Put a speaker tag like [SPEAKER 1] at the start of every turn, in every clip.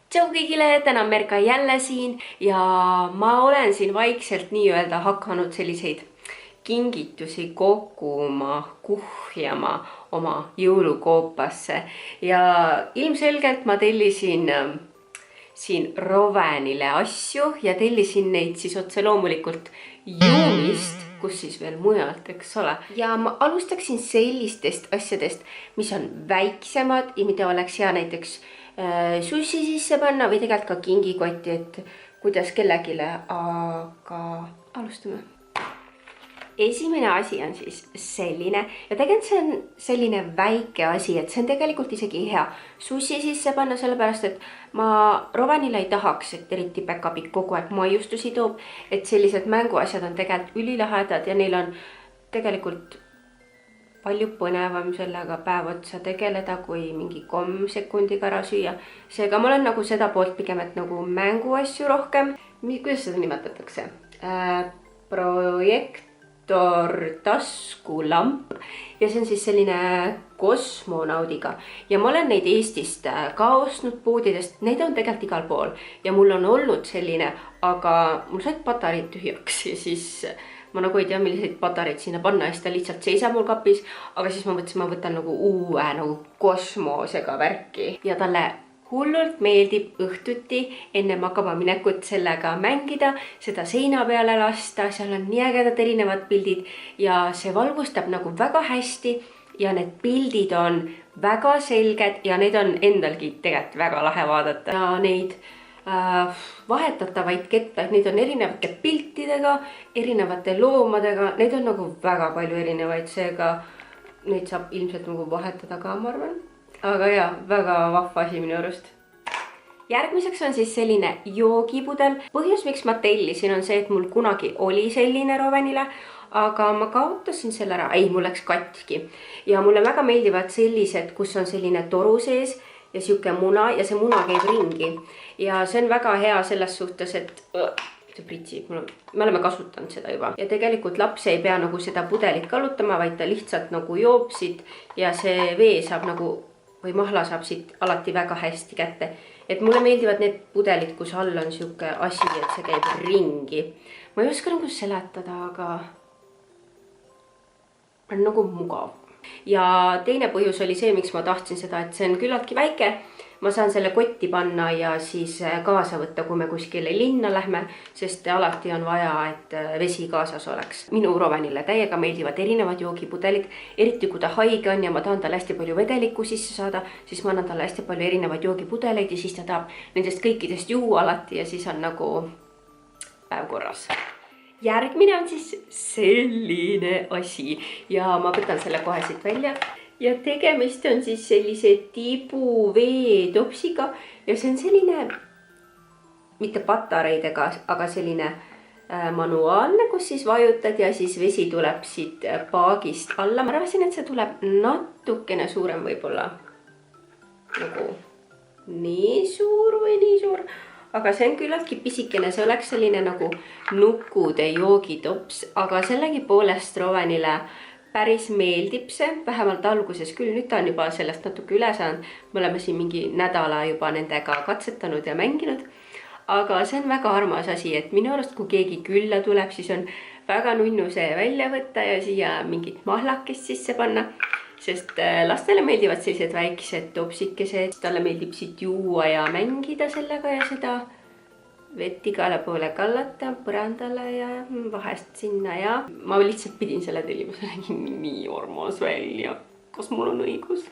[SPEAKER 1] Tšau kõigile, täna on Merka jälle siin ja ma olen siin vaikselt nii-öelda hakanud selliseid kingitusi kokkuma, kuhjama oma jõulukoopasse ja ilmselgelt ma tellisin siin Rovenile asju ja tellisin neid siis otse loomulikult Juumist, kus siis veel mujalt, eks ole. Ja ma alustaksin sellistest asjadest, mis on väiksemad ja mida oleks hea näiteks sussi sisse panna või tegelikult ka kingikotti, et kuidas kellegile, aga alustame. Esimene asi on siis selline ja tegelikult see on selline väike asi, et see on tegelikult isegi hea sussi sisse panna, sellepärast et ma Rovenile ei tahaks, et eriti päkapikk kogu aeg maiustusi toob, et sellised mänguasjad on tegelikult ülilahedad ja neil on tegelikult palju põnevam sellega päev otsa tegeleda, kui mingi 3 sekundiga ära süüa. Seega ma olen nagu seda poolt pigem, et nagu mänguasju rohkem. Kuidas seda nimetatakse? Projektor taskulamp ja see on siis selline kosmonaudiga. Ja ma olen neid Eestist ka ostnud poodidest, neid on tegelikult igal pool. Ja mul on olnud selline, aga mul said patareid tühjaks ja siis ma nagu ei tea, milliseid patareid sinna panna ja siis ta lihtsalt seisab mul kapis, aga siis ma mõtlesin, ma võtan nagu uue nagu kosmosega värki ja talle hullult meeldib õhtuti enne magama minekut sellega mängida, seda seina peale lasta, seal on nii ägedad erinevad pildid ja see valgustab nagu väga hästi ja need pildid on väga selged ja neid on endalgi tegelikult väga lahe vaadata ja neid vahetatavaid kettaid, neid on erinevate piltidega, erinevate loomadega, neid on nagu väga palju erinevaid, seega neid saab ilmselt nagu vahetada ka, ma arvan. Aga ja, väga vahva asi minu arust. Järgmiseks on siis selline joogipudel. Põhjus, miks ma tellisin, on see, et mul kunagi oli selline Rovenile, aga ma kaotasin selle ära. Ei, mul läks katki. Ja mulle väga meeldivad sellised, kus on selline toru sees ja siuke muna ja see muna käib ringi. Ja see on väga hea selles suhtes, et see pritsib, me oleme kasutanud seda juba. Ja tegelikult laps ei pea nagu seda pudelit kallutama, vaid ta lihtsalt nagu joob siit ja see vee saab nagu, või mahla saab siit alati väga hästi kätte. Et mulle meeldivad need pudelid, kus all on siuke asi, et see käib ringi. Ma ei oska nagu seletada, aga on nagu mugav. Ja teine põhjus oli see, miks ma tahtsin seda, et see on küllaltki väike. Ma saan selle kotti panna ja siis kaasa võtta, kui me kuskile linna lähme, sest alati on vaja, et vesi kaasas oleks. Minu Rovenile täiega meeldivad erinevad joogipudelid, eriti kui ta haige on ja ma tahan talle hästi palju vedelikku sisse saada, siis ma annan talle hästi palju erinevaid joogipudeleid ja siis ta tahab nendest kõikidest juua alati ja siis on nagu päev korras. Järgmine on siis selline asi ja ma võtan selle kohe siit välja. Ja tegemist on siis sellise tibu veetopsiga ja see on selline, mitte patareidega, aga selline manuaalne, kus siis vajutad ja siis vesi tuleb siit paagist alla. Ma arvasin, et see tuleb natukene suurem võib-olla. Nagu nii suur või nii suur. Aga see on küllaltki pisikene, see oleks selline nagu nukkude joogitops, aga sellegi poolest Rovenile päris meeldib see, vähemalt alguses küll, nüüd ta on juba sellest natuke üle saanud. Me oleme siin mingi nädala juba nendega katsetanud ja mänginud, aga see on väga armas asi, et minu arust, kui keegi külla tuleb, siis on väga nunnu see välja võtta ja siia mingit mahlakest sisse panna. Sest lastele meeldivad sellised väiksed topsikesed, talle meeldib siit juua ja mängida sellega ja seda vett igale poole kallata, põrandale ja vahest sinna ja ma lihtsalt pidin selle tellima, see nägi nii armas välja. Kas mul on õigus?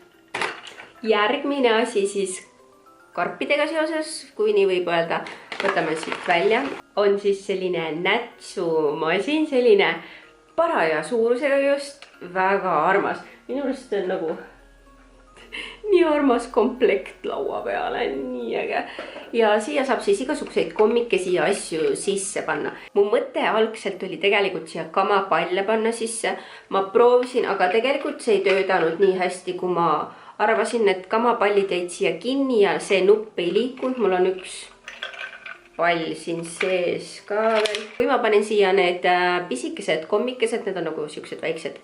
[SPEAKER 1] Järgmine asi siis karpidega seoses, kui nii võib öelda, võtame siit välja, on siis selline nätsumasin, selline paraja suurusega just väga armas. Minu arust on nagu nii armas komplekt laua peale, nii äge. Ja siia saab siis igasuguseid kommikesi ja asju sisse panna. Mu mõte algselt oli tegelikult siia kamapalle panna sisse. Ma proovisin, aga tegelikult see ei töötanud nii hästi, kui ma arvasin, et kamapallid jäid siia kinni ja see nupp ei liikunud. Mul on üks pall siin sees ka veel. Kui ma panen siia need pisikesed kommikesed, need on nagu siuksed väiksed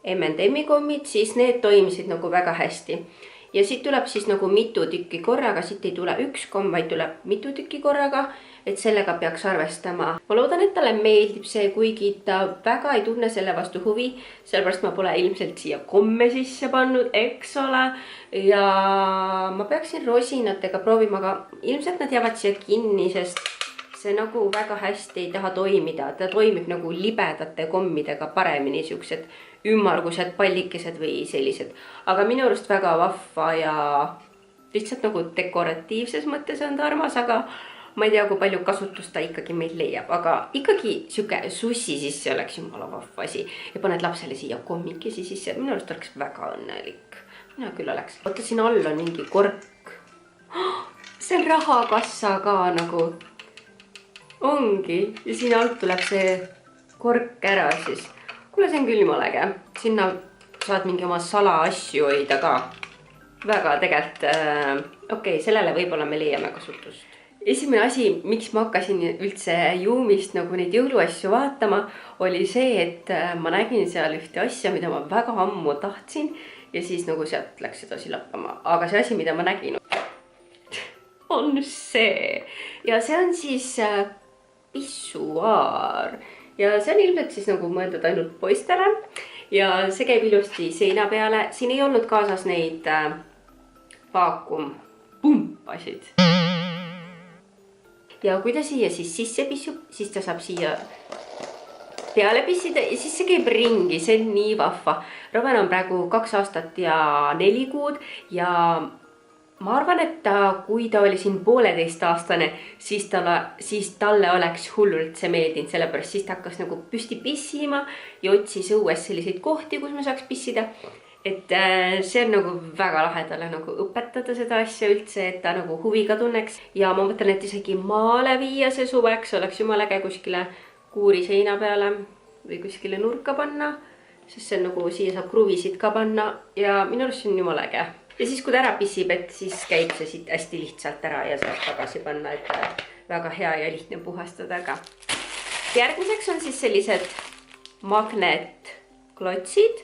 [SPEAKER 1] M&M kommid, siis need toimisid nagu väga hästi. ja siit tuleb siis nagu mitu tükki korraga, siit ei tule üks komm, vaid tuleb mitu tükki korraga, et sellega peaks arvestama. Ma loodan, et talle meeldib see, kuigi ta väga ei tunne selle vastu huvi, sellepärast ma pole ilmselt siia komme sisse pannud, eks ole. Ja ma peaksin rosinatega proovima, aga ilmselt nad jäävad siia kinni, sest see nagu väga hästi ei taha toimida. Ta toimib nagu libedate kommidega paremini, siuksed ümmargused pallikesed või sellised. Aga minu arust väga vahva ja lihtsalt nagu dekoratiivses mõttes on ta armas, aga ma ei tea, kui palju kasutust ta ikkagi meil leiab, aga ikkagi siuke sussi sisse oleks jumala vahva asi ja paned lapsele siia kommikesi sisse. Minu arust oleks väga õnnelik. Mina küll oleks. Oota, siin all on mingi kork. See on rahakassa ka nagu ongi ja siin alt tuleb see kork ära siis. Kuule, see on küll jumala äge. Sinna saad mingi oma salaasju hoida ka. Väga tegelikult, okei, sellele võib-olla me leiame kasutust. Esimene asi, miks ma hakkasin üldse Juumist nagu neid jõuluasju vaatama, oli see, et ma nägin seal ühte asja, mida ma väga ammu tahtsin ja siis nagu sealt läks edasi lappama. Aga see asi, mida ma nägin, on see. Ja see on siis pissuaar. Ja see on ilmselt siis nagu mõeldud ainult poistele. Ja see käib ilusti seina peale. Siin ei olnud kaasas neid vaakumpumpasid. Ja kui ta siia siis sisse pissub, siis ta saab siia peale pissida ja siis see käib ringi. See on nii vahva. Roven on praegu 2 aastat ja 4 kuud ja ma arvan, et kui ta oli siin 1,5-aastane, siis talle oleks hullult see meeldinud, sellepärast siis ta hakkas nagu püsti pissima ja otsis õues selliseid kohti, kus me saaks pissida. Et see on nagu väga lahe talle nagu õpetada seda asja üldse, et ta nagu huviga tunneks. Ja ma mõtlen, et isegi maale viia see suveks, oleks jumala äge kuskile kuuri seina peale või kuskile nurka panna. Sest see on nagu, siia saab kruvisid ka panna ja minu arust see on jumala äge. Ja siis kui ta ära pissib, et siis käib see siit hästi lihtsalt ära ja saab tagasi panna, et väga hea ja lihtne puhastada ka. Järgmiseks on siis sellised magnetklotsid.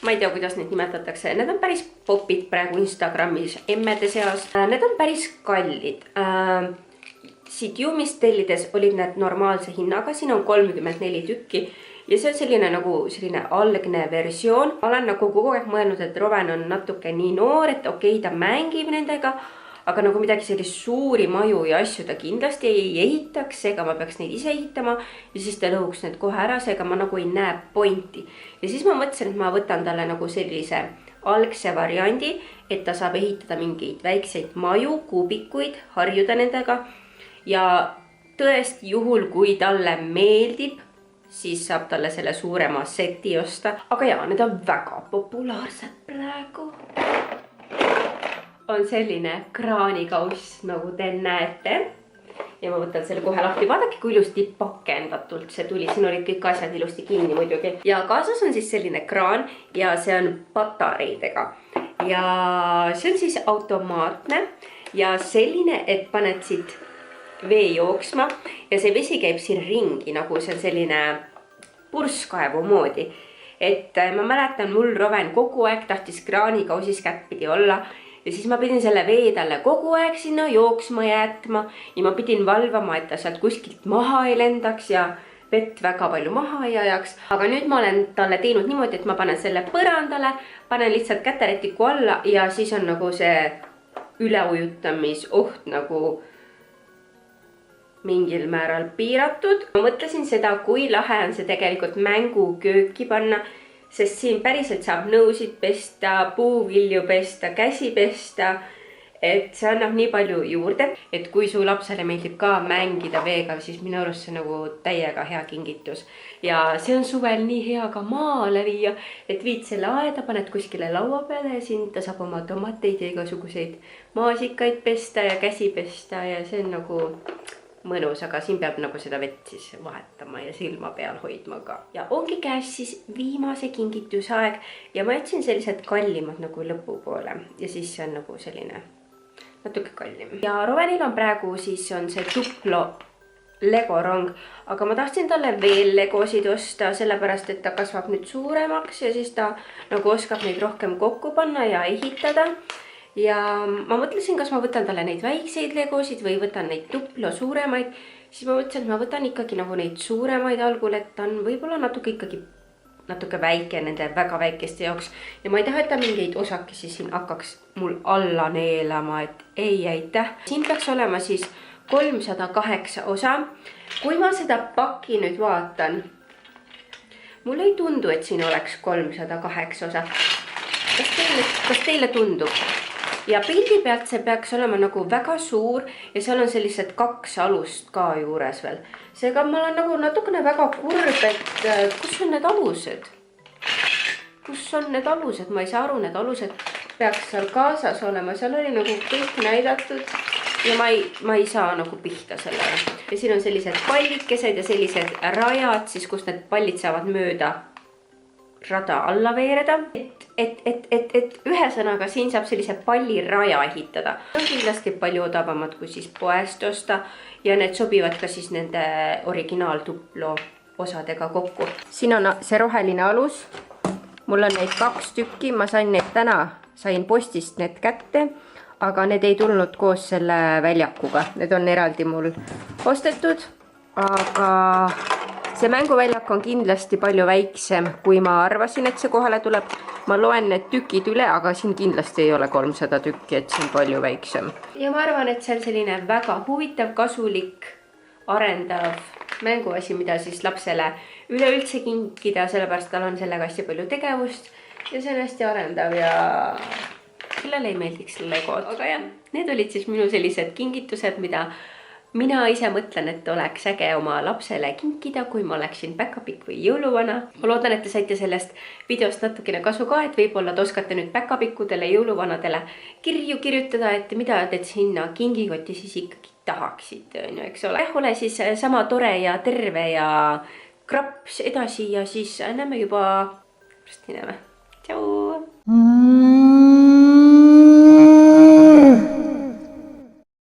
[SPEAKER 1] Ma ei tea, kuidas neid nimetatakse. Need on päris popid praegu Instagramis emmede seas. Need on päris kallid. Siit Juumist tellides olid need normaalse hinnaga. Siin on 34 tükki. Ja see on selline algne versioon. Ma olen nagu kogu aeg mõelnud, et Roven on natuke nii noor, et okei, ta mängib nendega. Aga nagu midagi sellist suuri maju ja asju ta kindlasti ei ehitaks, seega ma peaks neid ise ehitama ja siis ta lõhuks need kohe ära, seega ma nagu ei näe pointi. Ja siis ma mõtlesin, et ma võtan talle nagu sellise algse variandi, et ta saab ehitada mingeid väikseid maju, kuubikuid, harjuda nendega. Ja tõesti juhul, kui talle meeldib, siis saab talle selle suurema seti osta. Aga jaa, need on väga populaarsed praegu. On selline kraanikauss, nagu te näete. Ja ma võtan selle kohe lahti. Vaadake, kui ilusti pakendatult see tuli. Siin olid kõik asjad ilusti kinni muidugi. Ja kaasas on siis selline kraan ja see on patareidega. Ja see on siis automaatne ja selline, et paned siit vee jooksma ja see vesi käib siin ringi, nagu see on selline purskkaevu moodi. Et ma mäletan, mul Roven kogu aeg tahtis kraanikausis kättpidi olla. Ja siis ma pidin selle vee talle kogu aeg sinna jooksma jätma ja ma pidin valvama, et ta sealt kuskilt maha ei lendaks ja vett väga palju maha ei ajaks. Aga nüüd ma olen talle teinud niimoodi, et ma panen selle põrandale, panen lihtsalt käteretiku alla ja siis on nagu see üleujutamisoht nagu mingil määral piiratud. Ma mõtlesin seda, kui lahe on see tegelikult mängukööki panna. Sest siin päriselt saab nõusid pesta, puuvilju pesta, käsi pesta. Et see annab nii palju juurde, et kui su lapsele meeldib ka mängida veega, siis minu arust see nagu täiega hea kingitus. Ja see on suvel nii hea ka maale viia, et viid selle aeda, paned kuskile laua peale ja siin ta saab oma tomateid ja igasuguseid maasikaid pesta ja käsi pesta ja see on nagu mõnus, aga siin peab nagu seda vett siis vahetama ja silma peal hoidma ka. Ja ongi käes siis viimase kingitusaeg ja ma jätsin sellised kallimad nagu lõpupoole ja siis see on nagu selline natuke kallim. Ja Rovenil on praegu siis on see Duplo Lego rong, aga ma tahtsin talle veel legosid osta, sellepärast et ta kasvab nüüd suuremaks ja siis ta nagu oskab neid rohkem kokku panna ja ehitada. Ja ma mõtlesin, kas ma võtan talle neid väikseid legosid või võtan neid tuplo suuremaid. Siis ma mõtlesin, et ma võtan ikkagi nagu neid suuremaid algul, et ta on võib-olla natuke väike nende väga väikeste jaoks. Ja ma ei taha, et ta mingeid osakesi siin hakkaks mul alla neelama, et ei aitäh. Siin peaks olema siis 308 osa. Kui ma seda pakki nüüd vaatan, mulle ei tundu, et siin oleks 308 osa. Kas teile tundub? Ja pildi pealt see peaks olema nagu väga suur ja seal on sellised 2 alust ka juures veel. Seega ma olen nagu natukene väga kurb, et kus on need alused? Kus on need alused? Ma ei saa aru, need alused peaks seal kaasas olema. Seal oli nagu kõik näidatud ja ma ei saa nagu pihta sellele. Ja siin on sellised pallikesed ja sellised rajad, siis kus need pallid saavad mööda rada alla veereda. Et ühesõnaga siin saab sellise palliraja ehitada. On kindlasti palju odavamad kui siis poest osta ja need sobivad ka siis nende originaaltuplo osadega kokku. Siin on see roheline alus. Mul on neid 2 tükki, ma sain neid sain postist need kätte, aga need ei tulnud koos selle väljakuga. Need on eraldi mul ostetud, aga see mänguväljak on kindlasti palju väiksem, kui ma arvasin, et see kohale tuleb. Ma loen need tükid üle, aga siin kindlasti ei ole 300 tükki, et see on palju väiksem. Ja ma arvan, et see on selline väga huvitav, kasulik, arendav mänguasi, mida siis lapsele üleüldse kinkida, sellepärast tal on sellega hästi palju tegevust ja see on hästi arendav ja kellele ei meeldiks Legod. Aga jah, need olid siis minu sellised kingitused, mida mina ise mõtlen, et oleks äge oma lapsele kinkida, kui ma oleksin päkapikk või jõuluvana. Ma loodan, et te saite sellest videost natukene kasu ka, et võib-olla te oskate nüüd päkapikkudele, jõuluvanadele kirju kirjutada, et mida te sinna kingikotti siis ikkagi tahaksite, eks ole. Ole siis sama tore ja terve ja kraps edasi ja siis näeme juba, varsti näeme. Tšau!